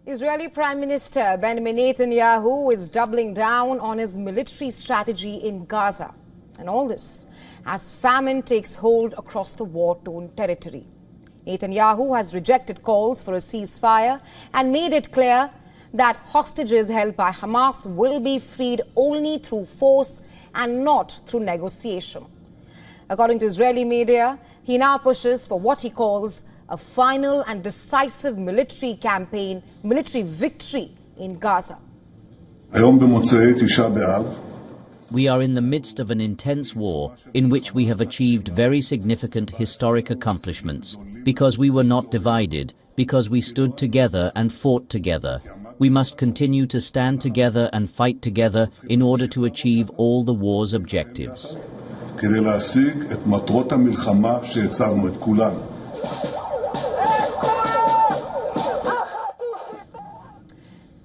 Israeli Prime Minister Benjamin Netanyahu is doubling down on his military strategy in Gaza. And all this as famine takes hold across the war-torn territory. Netanyahu has rejected calls for a ceasefire and made it clear that hostages held by Hamas will be freed only through force and not through negotiation. According to Israeli media, he now pushes for what he calls a final and decisive military campaign, military victory in Gaza. We are in the midst of an intense war in which we have achieved very significant historic accomplishments because we were not divided, because we stood together and fought together. We must continue to stand together and fight together in order to achieve all the war's objectives.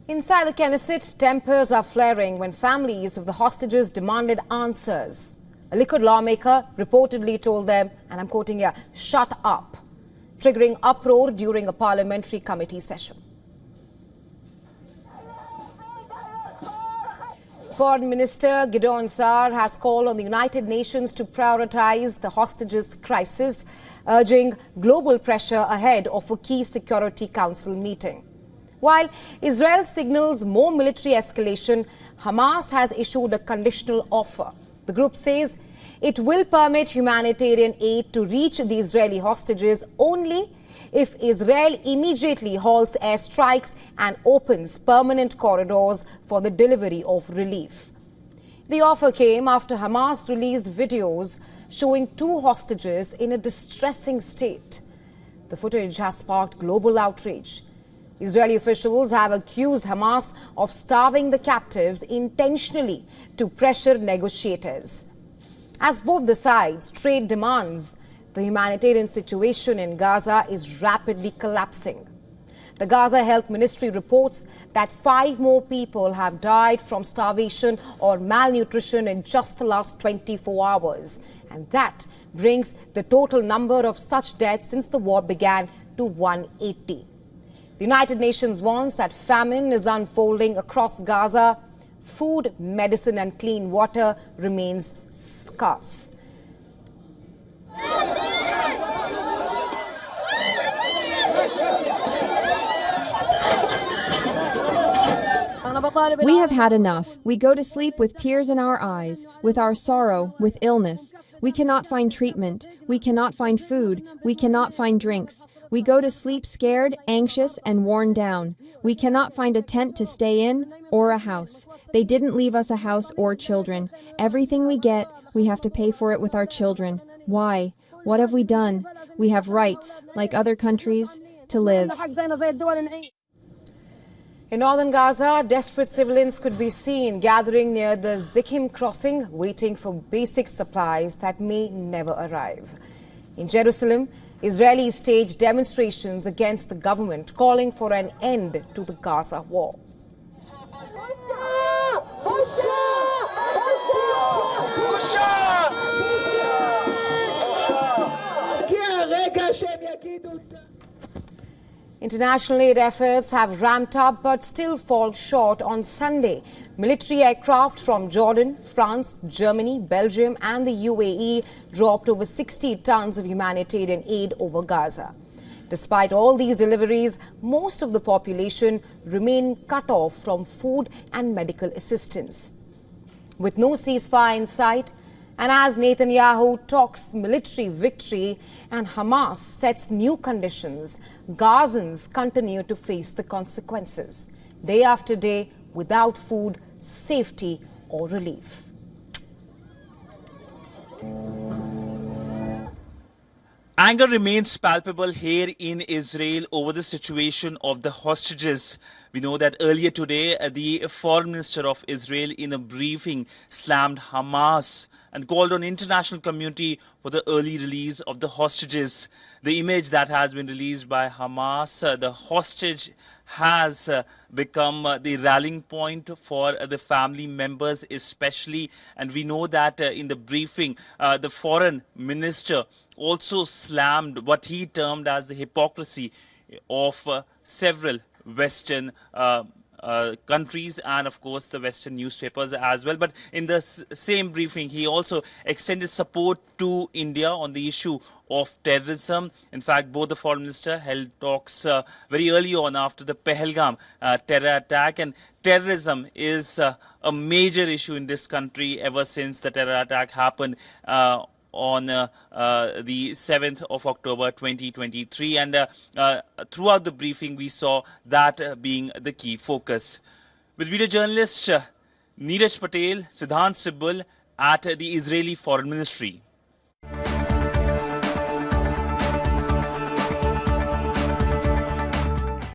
Inside the Knesset, tempers are flaring when families of the hostages demanded answers. A Likud lawmaker reportedly told them, and I'm quoting here, "Shut up," triggering uproar during a parliamentary committee session. Foreign Minister Saar has called on the United Nations to prioritize the hostages crisis, urging global pressure ahead of a key Security Council meeting. While Israel signals more military escalation, Hamas has issued a conditional offer. The group says it will permit humanitarian aid to reach the Israeli hostages only if Israel immediately halts airstrikes and opens permanent corridors for the delivery of relief. The offer came after Hamas released videos showing two hostages in a distressing state. The footage has sparked global outrage. Israeli officials have accused Hamas of starving the captives intentionally to pressure negotiators. As both the sides trade demands, the humanitarian situation in Gaza is rapidly collapsing. The Gaza Health Ministry reports that 5 more people have died from starvation or malnutrition in just the last 24 hours. And that brings the total number of such deaths since the war began to 180. The United Nations warns that famine is unfolding across Gaza. Food, medicine and clean water remains scarce. We have had enough. We go to sleep with tears in our eyes, with our sorrow, with illness. We cannot find treatment. We cannot find food. We cannot find drinks. We go to sleep scared, anxious, and worn down. We cannot find a tent to stay in or a house. They didn't leave us a house or children. Everything we get, we have to pay for it with our children. Why? What have we done? We have rights, like other countries, to live. In northern Gaza, desperate civilians could be seen gathering near the Zikim crossing, waiting for basic supplies that may never arrive. In Jerusalem, Israelis staged demonstrations against the government, calling for an end to the Gaza war. International aid efforts have ramped up but still fall short on Sunday. Military aircraft from Jordan, France, Germany, Belgium and the UAE dropped over 60 tons of humanitarian aid over Gaza. Despite all these deliveries, most of the population remain cut off from food and medical assistance. With no ceasefire in sight, and as Netanyahu talks military victory and Hamas sets new conditions, Gazans continue to face the consequences, day after day, without food, safety or relief. Anger remains palpable here in Israel over the situation of the hostages. We know that earlier today, the Foreign Minister of Israel in a briefing slammed Hamas and called on international community for the early release of the hostages. The image that has been released by Hamas, the hostage has become the rallying point for the family members especially. And we know that in the briefing, the Foreign Minister also slammed what he termed as the hypocrisy of several Western countries and of course the Western newspapers as well. But in the same briefing, he also extended support to India on the issue of terrorism. In fact, both the foreign minister held talks very early on after the Pahalgam terror attack, and terrorism is a major issue in this country ever since the terror attack happened on the 7th of October 2023, and throughout the briefing we saw that being the key focus. With video journalist Neeraj Patel, Siddhant Sibbal at the Israeli Foreign Ministry.